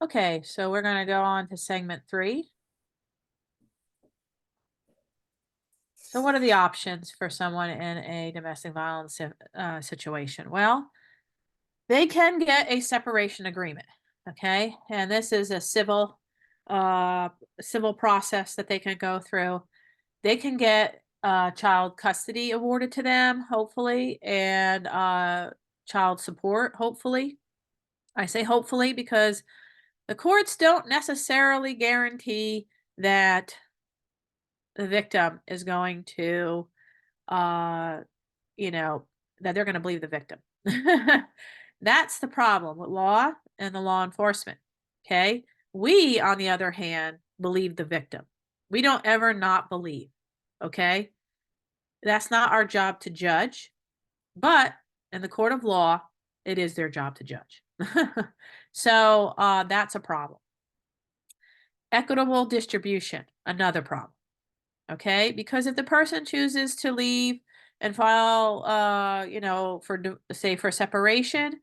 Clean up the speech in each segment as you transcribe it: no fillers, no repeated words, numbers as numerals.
Okay, so we're going to go on to segment 3. So what are the options for someone in a domestic violence situation? Well, they can get a separation agreement, okay? And this is a civil process that they can go through. They can get child custody awarded to them, hopefully, and child support, hopefully. I say hopefully because the courts don't necessarily guarantee that the victim is going to, uh, you know, that they're going to believe the victim. That's the problem with law and the law enforcement. Okay. We, on the other hand, believe the victim. We don't ever not believe. Okay. That's not our job to judge, but in the court of law, it is their job to judge. So that's a problem. Equitable distribution, another problem. Okay, because if the person chooses to leave and file, say for separation,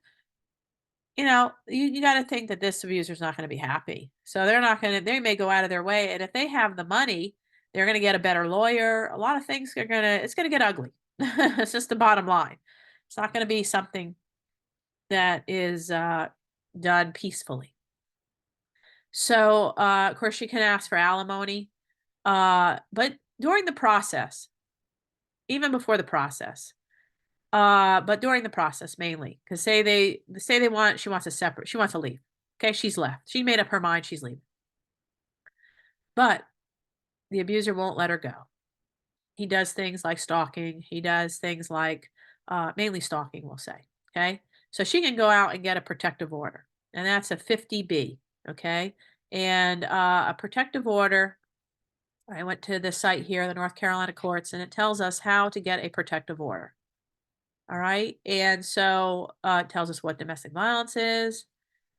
you got to think that this abuser is not going to be happy. So they may go out of their way. And if they have the money, they're going to get a better lawyer. A lot of things it's going to get ugly. It's just the bottom line. It's not going to be something that is done peacefully. So, of course, she can ask for alimony. But during the process, even before the process, but during the process mainly, because she wants she wants to leave. Okay, she's left. She made up her mind, she's leaving. But the abuser won't let her go. He does things like stalking. He does things like mainly stalking, we'll say. Okay, so she can go out and get a protective order, and that's a 50B. Okay, and a protective order. I went to the site here, the North Carolina courts, and it tells us how to get a protective order. All right. And so it tells us what domestic violence is,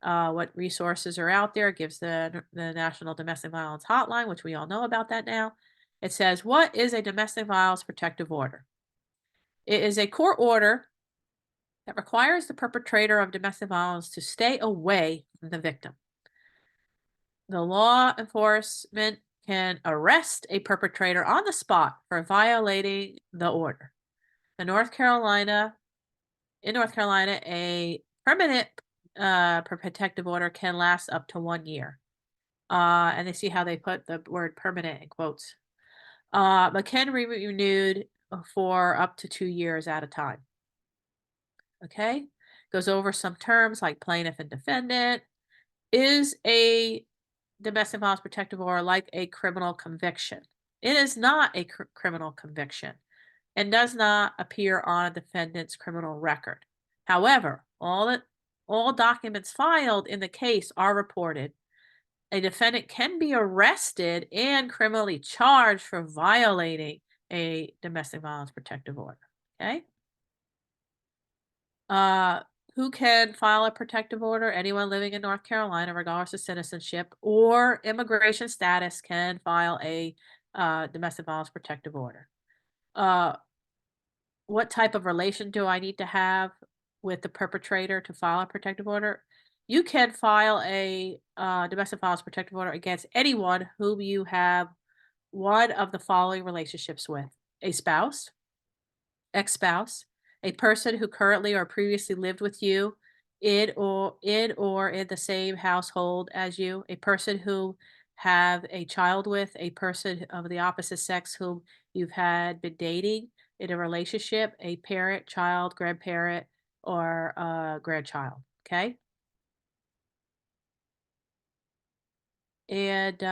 what resources are out there. It gives the National Domestic Violence Hotline, which we all know about that now. It says, what is a domestic violence protective order? It is a court order that requires the perpetrator of domestic violence to stay away from the victim. The law enforcement can arrest a perpetrator on the spot for violating the order. In North Carolina, a permanent protective order can last up to 1 year. And they see how they put the word permanent in quotes. But can be renewed for up to 2 years at a time. Okay? Goes over some terms like plaintiff and defendant. Is a domestic violence protective order like a criminal conviction? It is not a criminal conviction and does not appear on a defendant's criminal record. However, all documents filed in the case are reported. A defendant can be arrested and criminally charged for violating a domestic violence protective order. Okay. Uh, who can file a protective order? Anyone living in North Carolina, regardless of citizenship or immigration status, can file a domestic violence protective order. What type of relation do I need to have with the perpetrator to file a protective order? You can file a domestic violence protective order against anyone whom you have one of the following relationships with: a spouse, ex-spouse, a person who currently or previously lived with you in the same household as you, a person who have a child with, a person of the opposite sex whom you've had been dating in a relationship, a parent, child, grandparent, or grandchild. Okay. And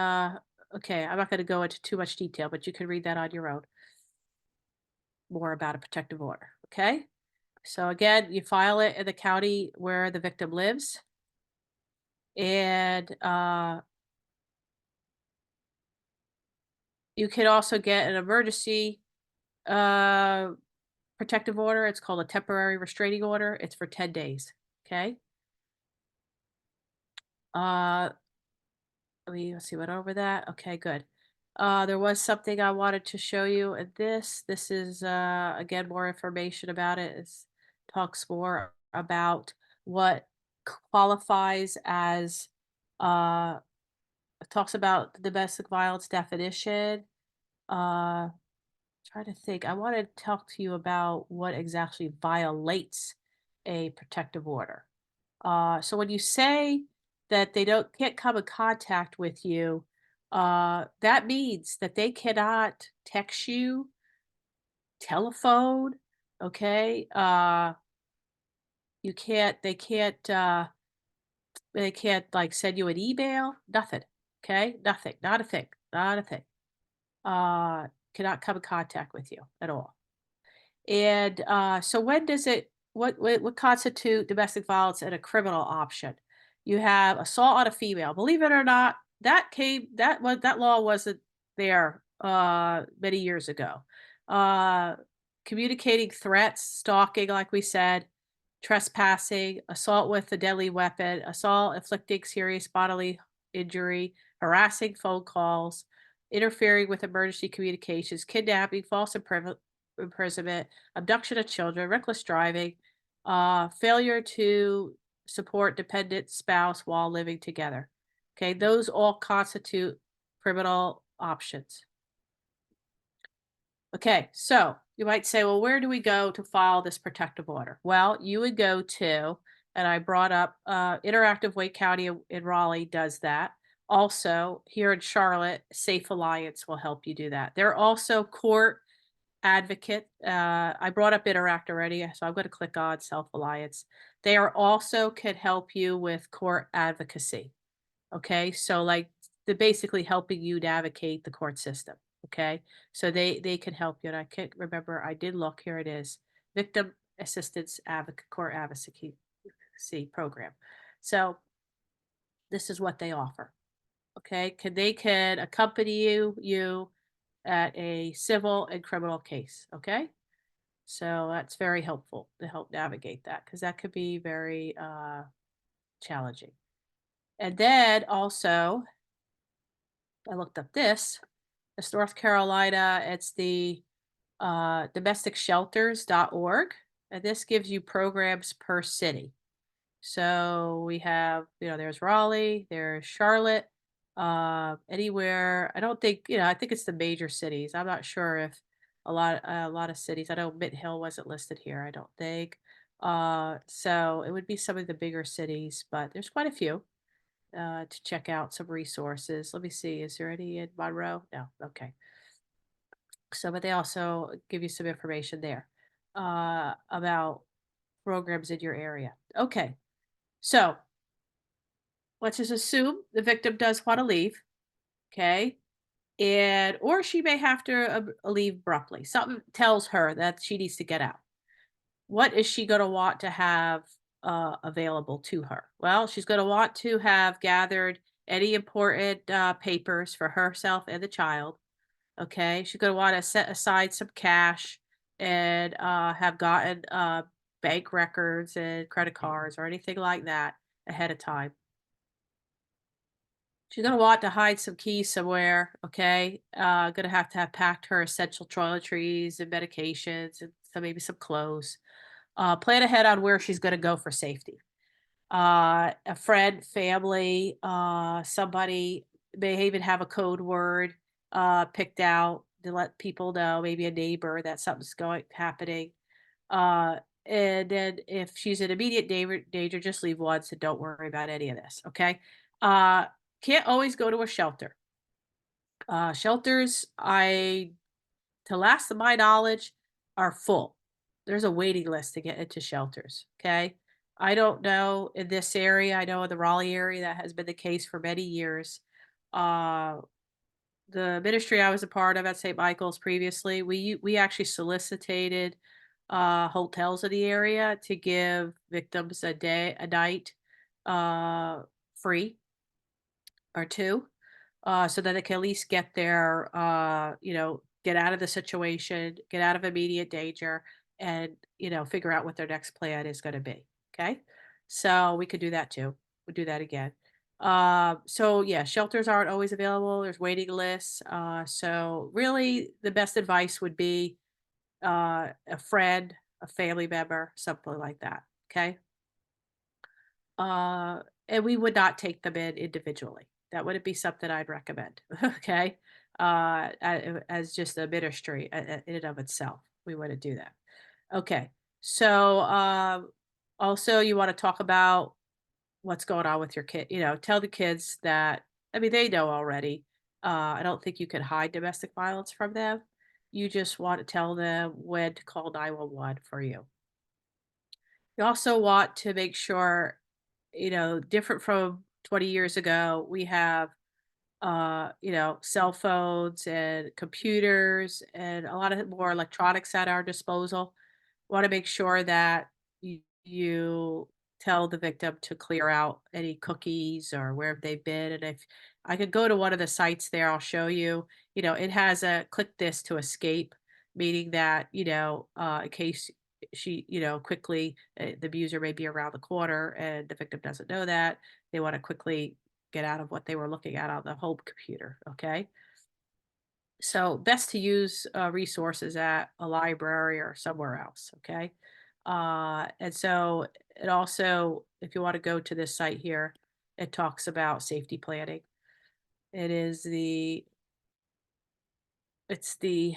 okay, I'm not going to go into too much detail, but you can read that on your own, more about a protective order. Okay. So again, you file it in the county where the victim lives. And you can also get an emergency uh, protective order. It's called a temporary restraining order. It's for 10 days. Okay. Uh, let's see what over that. Okay, good. There was something I wanted to show you in this. This is again more information about it. It talks more about what qualifies as It talks about the domestic violence definition. Uh, Trying to think. I want to talk to you about what exactly violates a protective order. So when you say that they can't come in contact with you, that means that they cannot text you, telephone, okay? You can't they can't like send you an email, nothing. Okay? Nothing. Not a thing. Not a thing. Uh Cannot come in contact with you at all. And so when does it what constitute domestic violence and a criminal option? You have assault on a female. Believe it or not, that law wasn't there many years ago. Uh Communicating threats, stalking, like we said, trespassing, assault with a deadly weapon, assault inflicting serious bodily injury, harassing phone calls, interfering with emergency communications, kidnapping, false imprisonment, abduction of children, reckless driving, failure to support dependent spouse while living together. Okay, those all constitute criminal options. Okay, so you might say, well, where do we go to file this protective order? Well, you would go to, and I brought up Interactive Wake County in Raleigh does that. Also, here in Charlotte, Safe Alliance will help you do that. They're also court advocate. I brought up Interact already, so I'm going to click on Self Alliance. They are also could help you with court advocacy. Okay, so like they're basically helping you navigate the court system. Okay, so they can help you. And I can't remember. I did look. Here it is, Victim Assistance Advocate Court Advocacy Program. So this is what they offer. Okay, can accompany you at a civil and criminal case. Okay. So that's very helpful to help navigate that because that could be very challenging. And then also, I looked up this North Carolina, it's the domesticshelters.org. And this gives you programs per city. So we have, there's Raleigh, there's Charlotte, anywhere. I don't think, I think it's the major cities. I'm not sure if a lot of cities. I know Mint Hill wasn't listed here. I don't think. So it would be some of the bigger cities, but there's quite a few to check out some resources. Let me see. Is there any in Monroe? No. Okay. So, but they also give you some information there about programs in your area. Okay. So let's just assume the victim does want to leave, okay? And or she may have to leave abruptly. Something tells her that she needs to get out. What is she going to want to have available to her? Well, she's going to want to have gathered any important papers for herself and the child. Okay, she's going to want to set aside some cash and have gotten bank records and credit cards or anything like that ahead of time. She's gonna want to hide some keys somewhere, okay? Gonna have to have packed her essential toiletries and medications and maybe some clothes. Plan ahead on where she's gonna go for safety. A friend, family, somebody may even have a code word picked out to let people know, maybe a neighbor that something's going happening. Uh, and then if she's in immediate danger, just leave once and don't worry about any of this. Okay. Uh, can't always go to a shelter. Shelters, to last of my knowledge, are full. There's a waiting list to get into shelters. Okay. I don't know in this area. I know in the Raleigh area that has been the case for many years. Uh, the ministry I was a part of at St. Michael's previously, we actually solicited hotels in the area to give victims a night uh, free or two, so that they can at least get their get out of the situation, get out of immediate danger, and figure out what their next plan is going to be. Okay, so we could do that too. We'll do that again. So yeah, shelters aren't always available. There's waiting lists. So really, the best advice would be a friend, a family member, something like that. Okay. And we would not take them in individually. That wouldn't be something I'd recommend. Okay. As just a ministry in and of itself, we wouldn't do that. Okay. So, also you want to talk about what's going on with your kid. Tell the kids that, I mean, they know already. I don't think you can hide domestic violence from them. You just want to tell them when to call 911 for you. You also want to make sure, different from 20 years ago, we have, cell phones and computers and a lot of more electronics at our disposal. Want to make sure that you tell the victim to clear out any cookies or where they've been. And if I could go to one of the sites there, I'll show you. It has a click this to escape, meaning that, in case quickly, the abuser may be around the corner and the victim doesn't know that, they want to quickly get out of what they were looking at on the home computer. Okay. So best to use resources at a library or somewhere else. Okay. And so it also, if you want to go to this site here, it talks about safety planning. It is it's the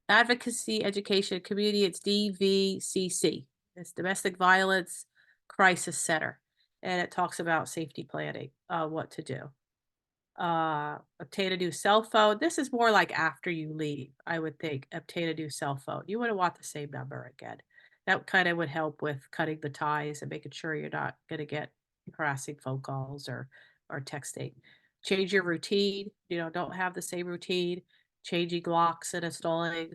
Advocacy Education Community. It's DVCC. It's Domestic Violence Crisis Center. And it talks about safety planning, what to do. Obtain a new cell phone. This is more like after you leave, I would think. Obtain a new cell phone. You wouldn't want the same number again. That kind of would help with cutting the ties and making sure you're not going to get harassing phone calls or texting. Change your routine. Don't have the same routine. Changing locks and installing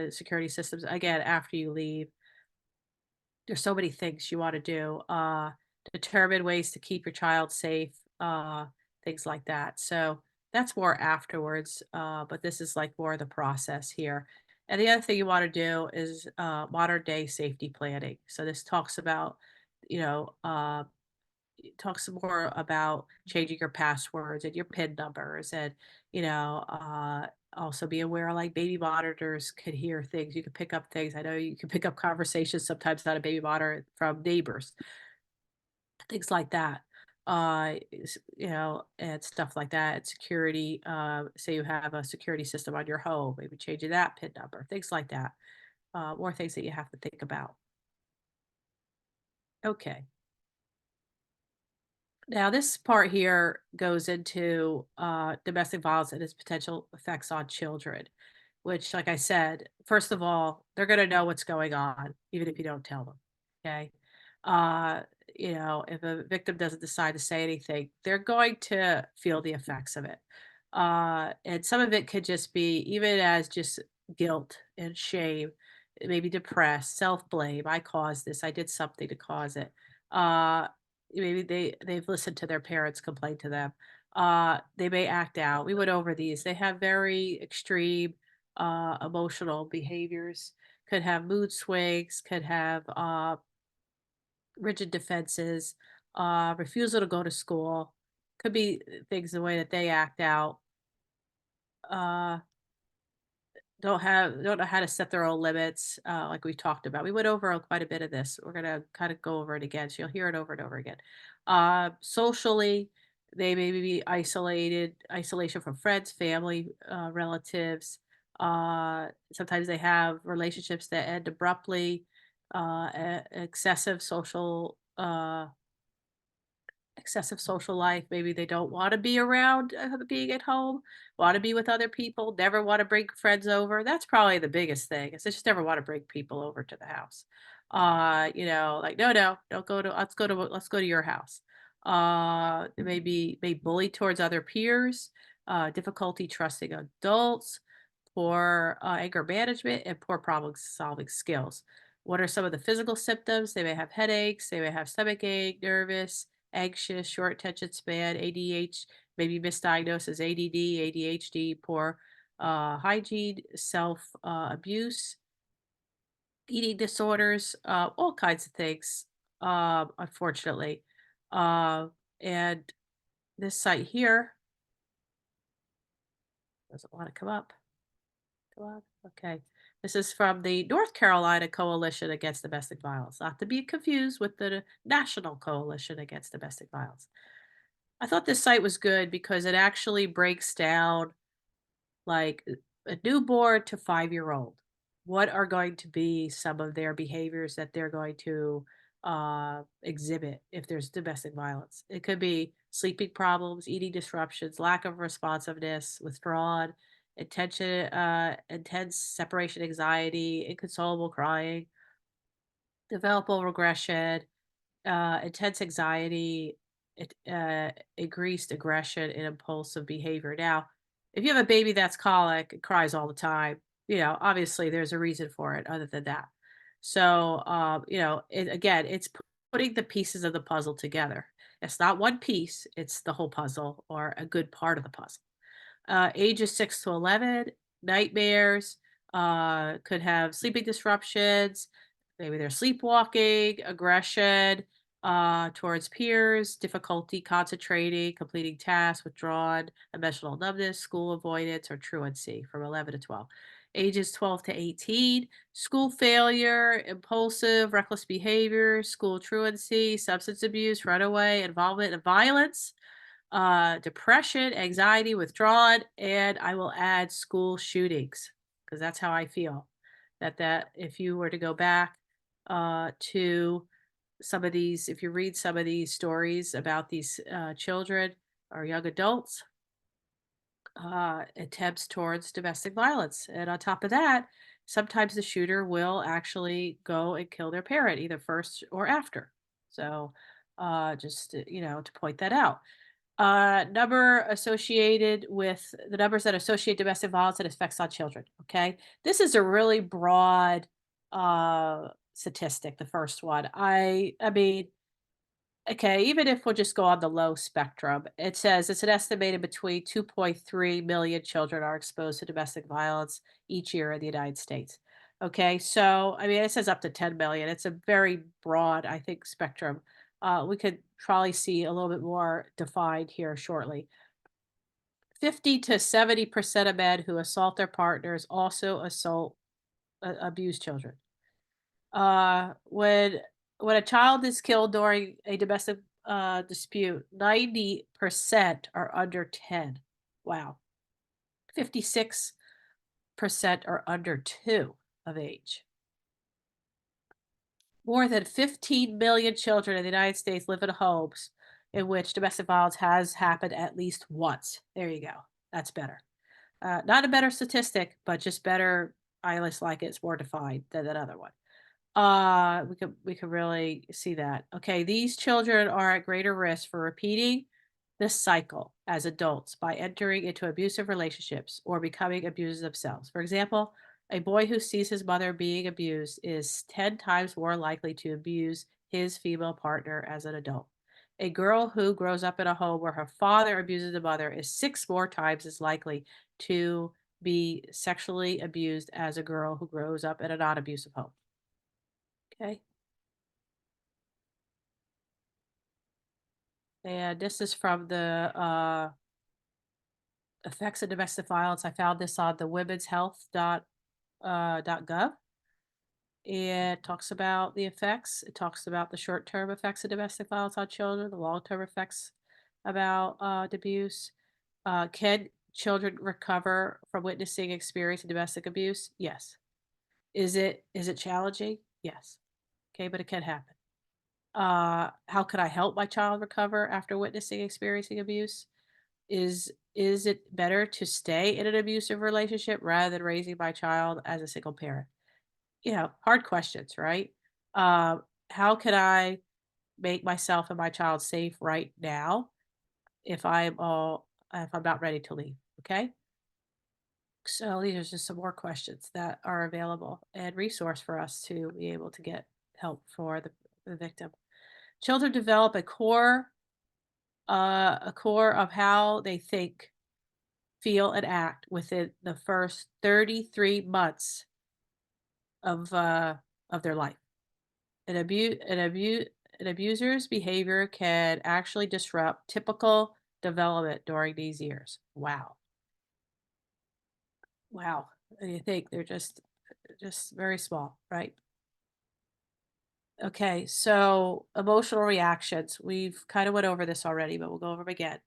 security systems again after you leave. There's so many things you want to do. Determine ways to keep your child safe. Things like that. So that's more afterwards, but this is like more of the process here. And the other thing you want to do is modern day safety planning. So this talks about, you know, uh, it talks more about changing your passwords and your PIN numbers, and also be aware like baby monitors could hear things. You can pick up things. I know you can pick up conversations sometimes on a baby monitor from neighbors, things like that. And stuff like that. And security, say you have a security system on your home, maybe changing that PIN number, things like that. More things that you have to think about. Okay. Now, this part here goes into domestic violence and its potential effects on children, which, like I said, first of all, they're going to know what's going on, even if you don't tell them. Okay. Uh, if a victim doesn't decide to say anything, they're going to feel the effects of it. And some of it could just be even as just guilt and shame, maybe depressed, self blame. I caused this, I did something to cause it. Uh, Maybe they've listened to their parents complain to them. They may act out. We went over these. They have very extreme emotional behaviors. Could have mood swings. Could have rigid defenses. Refusal to go to school. Could be things the way that they act out. Uh, don't know how to set their own limits, like we talked about. We went over quite a bit of this. We're gonna kind of go over it again, so you'll hear it over and over again. Socially, they may be isolation from friends, family, relatives. Sometimes they have relationships that end abruptly. Excessive social life. Maybe they don't want to be around being at home, want to be with other people, never want to bring friends over. That's probably the biggest thing. Is they just never want to bring people over to the house. Like no, no, don't go to. Let's go to your house. May bully towards other peers. Difficulty trusting adults. Poor anger management and poor problem solving skills. What are some of the physical symptoms? They may have headaches. They may have stomach ache, nervous, anxious, short attention span, ADH, maybe misdiagnosed as ADD, ADHD, poor hygiene, self abuse, eating disorders, all kinds of things, unfortunately. Uh, and this site here doesn't want to come up. Come up. Okay. This is from the North Carolina Coalition Against Domestic Violence, not to be confused with the National Coalition Against Domestic Violence. I thought this site was good because it actually breaks down like a newborn to 5-year-old. What are going to be some of their behaviors that they're going to exhibit if there's domestic violence? It could be sleeping problems, eating disruptions, lack of responsiveness, withdrawn, intense separation anxiety, inconsolable crying, developmental regression, intense anxiety, increased aggression and impulsive behavior. Now, if you have a baby that's colic and cries all the time, obviously there's a reason for it other than that. So, again, it's putting the pieces of the puzzle together. It's not one piece, it's the whole puzzle or a good part of the puzzle. Ages 6 to 11, nightmares, could have sleeping disruptions, maybe they're sleepwalking, aggression towards peers, difficulty concentrating, completing tasks, withdrawn, emotional numbness, school avoidance, or truancy from 11 to 12. Ages 12 to 18, school failure, impulsive, reckless behavior, school truancy, substance abuse, runaway, involvement in violence, depression, anxiety, withdrawn, and I will add school shootings because that's how I feel. That if you were to go back to some of these, if you read some of these stories about these children or young adults, attempts towards domestic violence, and on top of that, sometimes the shooter will actually go and kill their parent either first or after. So, just to point that out. Number associated with the numbers that associate domestic violence and effects on children. Okay. This is a really broad statistic, the first one. I mean, okay, even if we'll just go on the low spectrum, it says it's an estimated between 2.3 million children are exposed to domestic violence each year in the United States. Okay, so I mean, it says up to 10 million. It's a very broad, I think, spectrum. We could probably see a little bit more defined here shortly. 50 to 70% of men who assault their partners also abuse children. When a child is killed during a domestic dispute, 90% are under 10. Wow. 56% are under 2 of age. More than 15 million children in the United States live in homes in which domestic violence has happened at least once. There you go. That's better. Not a better statistic, but just better. I just like it. It's more defined than that other one. We could really see that. Okay, these children are at greater risk for repeating this cycle as adults by entering into abusive relationships or becoming abusers themselves. For example, a boy who sees his mother being abused is 10 times more likely to abuse his female partner as an adult. A girl who grows up in a home where her father abuses the mother is 6 more times as likely to be sexually abused as a girl who grows up in a non abusive home. Okay. And this is from the effects of domestic violence. I found this on the women's health .gov. It talks about the effects. It talks about the short-term effects of domestic violence on children, the long-term effects about abuse. Can children recover from witnessing experience of domestic abuse? Yes. Is it challenging? Yes. Okay, but it can happen. How could I help my child recover after witnessing experiencing abuse? Is it better to stay in an abusive relationship rather than raising my child as a single parent? Hard questions, right? How can I make myself and my child safe right now if I'm not ready to leave? Okay. So these are just some more questions that are available and resource for us to be able to get help for the victim. Children develop a core of how they think, feel, and act within the first 33 months of their life. An abu an abu an abuser's behavior can actually disrupt typical development during these years. Wow. Wow. And you think they're just just very small, right? Okay, so emotional reactions. We've kind of went over this already, but we'll go over them again.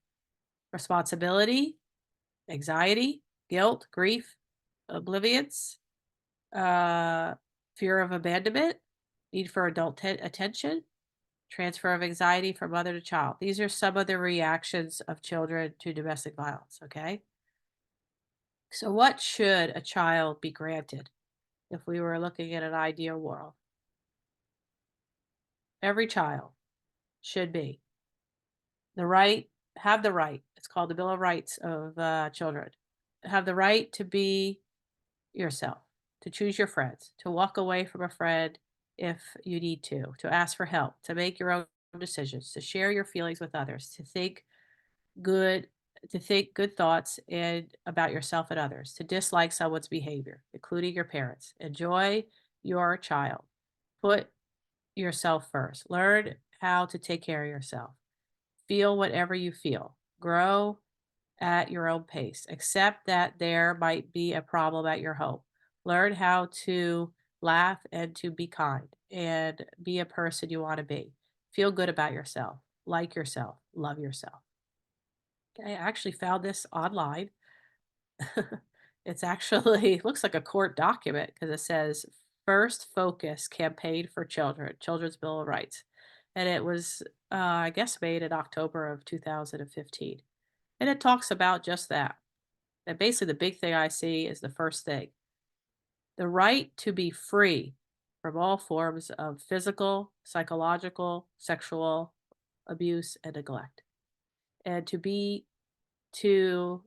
Responsibility, anxiety, guilt, grief, oblivience, uh, fear of abandonment, need for adult attention, transfer of anxiety from mother to child. These are some of the reactions of children to domestic violence. Okay. So, what should a child be granted if we were looking at an ideal world? Every child should be the right, have the right. It's called the Bill of Rights of children. Have the right to be yourself, to choose your friends, to walk away from a friend if you need to ask for help, to make your own decisions, to share your feelings with others, good to think good thoughts and about yourself and others, to dislike someone's behavior, including your parents. Enjoy your child. Put yourself first. Learn how to take care of yourself. Feel whatever you feel. Grow at your own pace. Accept that there might be a problem at your home. Learn how to laugh and to be kind and be a person you want to be. Feel good about yourself. Like yourself. Love yourself. I actually found this online. It's actually looks like a court document because it says First Focus Campaign for Children, Children's Bill of Rights. And it was, I guess, made in October of 2015. And it talks about just that. And basically, the big thing I see is the first thing, the right to be free from all forms of physical, psychological, sexual abuse, and neglect. And to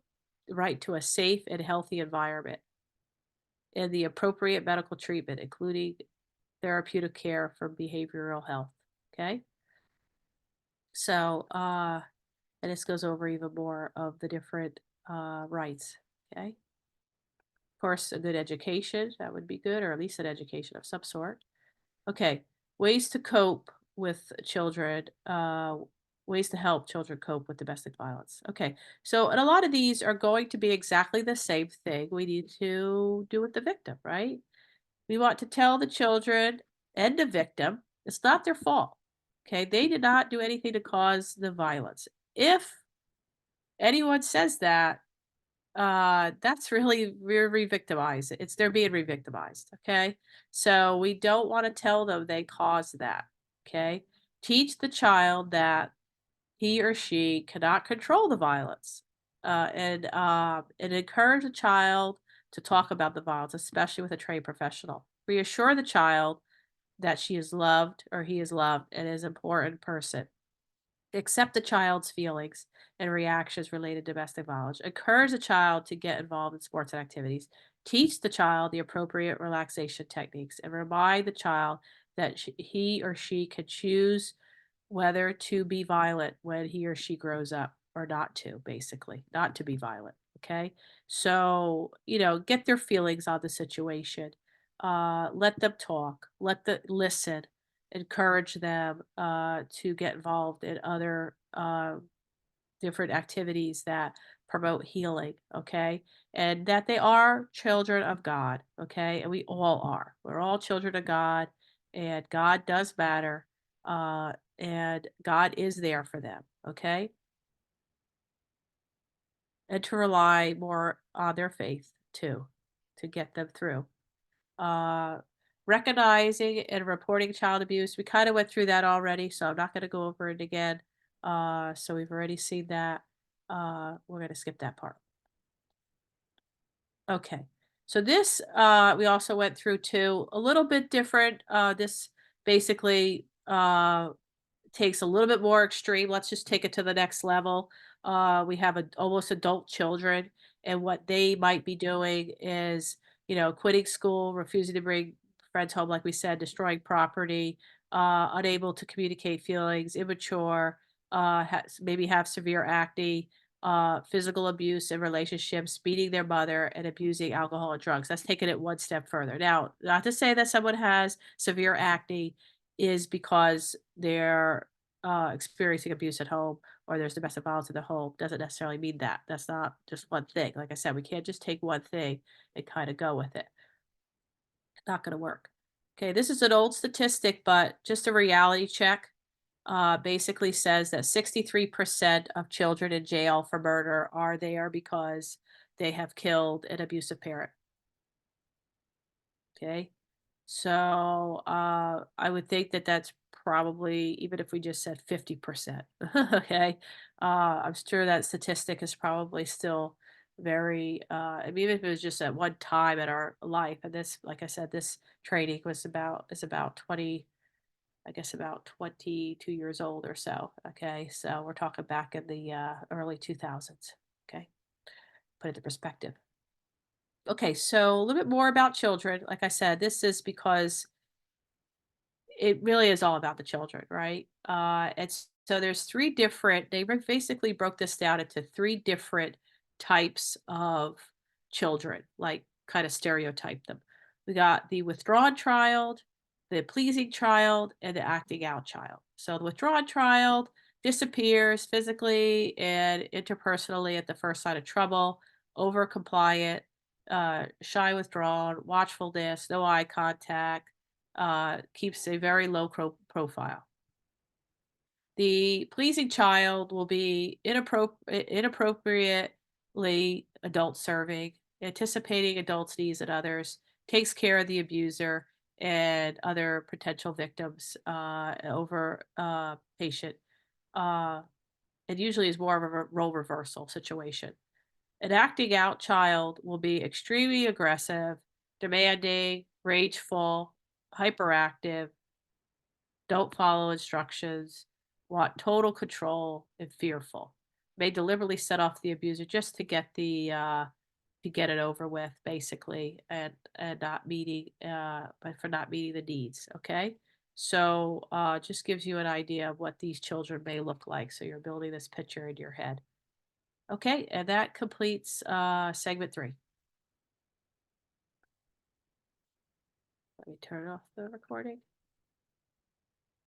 right to a safe and healthy environment and the appropriate medical treatment, including therapeutic care for behavioral health. Okay. So, and this goes over even more of the different rights. Okay. Of course, a good education, that would be good, or at least an education of some sort. Okay. Ways to cope with children, ways to help children cope with domestic violence. Okay. So, and a lot of these are going to be exactly the same thing we need to do with the victim, right? We want to tell the children and the victim it's not their fault. Okay. They did not do anything to cause the violence. If anyone says that, that's really we're re-victimized. It's they're being re-victimized. Okay. So we don't want to tell them they caused that. Okay. Teach the child that he or she cannot control the violence. And encourage the child to talk about the violence, especially with a trained professional. Reassure the child that she is loved or he is loved and is an important person. Accept the child's feelings and reactions related to domestic violence. Encourage the child to get involved in sports and activities. Teach the child the appropriate relaxation techniques and remind the child that he or she can choose whether to be violent when he or she grows up or not to, basically, not to be violent. Okay. So, get their feelings on the situation. Let them talk, let them listen, encourage them to get involved in other different activities that promote healing, okay? And that they are children of God, okay? And we all are. We're all children of God, and God does matter, and God is there for them, okay? And to rely more on their faith too, to get them through. Uh, Recognizing and reporting child abuse, we kind of went through that already, so I'm not going to go over it again. So we've already seen that. We're going to skip that part. Okay. So this we also went through too, a little bit different. This basically takes a little bit more extreme. Let's just take it to the next level. We have almost adult children, and what they might be doing is, quitting school, refusing to bring friends home, like we said, destroying property, unable to communicate feelings, immature, maybe have severe acne, physical abuse in relationships, beating their mother, and abusing alcohol and drugs. That's taking it one step further. Now, not to say that someone has severe acne is because they're experiencing abuse at home or there's domestic violence in the home doesn't necessarily mean that. That's not just one thing. Like I said, we can't just take one thing and kind of go with it. Not gonna work. Okay, this is an old statistic, but just a reality check. Basically says that 63% of children in jail for murder are there because they have killed an abusive parent. Okay. So, I would think that that's probably, even if we just said 50%, okay? I'm sure that statistic is probably still very, I mean, even if it was just at one time in our life, and this, like I said, this training is about 20, I guess about 22 years old or so. Okay. So we're talking back in the early 2000s. Okay. Put it in perspective. Okay. So a little bit more about children. Like I said, this is because it really is all about the children, right? It's so there's three different. Basically broke this down into three different types of children, like kind of stereotype them. We got the withdrawn child, the pleasing child, and the acting out child. So the withdrawn child disappears physically and interpersonally at the first sign of trouble, over compliant, shy, withdrawn, watchfulness, no eye contact, keeps a very low profile. The pleasing child will be inappropriately adult serving, anticipating adults' needs and others, takes care of the abuser and other potential victims over patient, uh, and usually is more of a role reversal situation. An acting out child will be extremely aggressive, demanding, rageful, hyperactive, don't follow instructions, want total control, and fearful. May deliberately set off the abuser just to get to get it over with, basically, and not meeting but for not meeting the needs. Okay. So just gives you an idea of what these children may look like. So you're building this picture in your head. Okay, and that completes segment 3. Let me turn off the recording.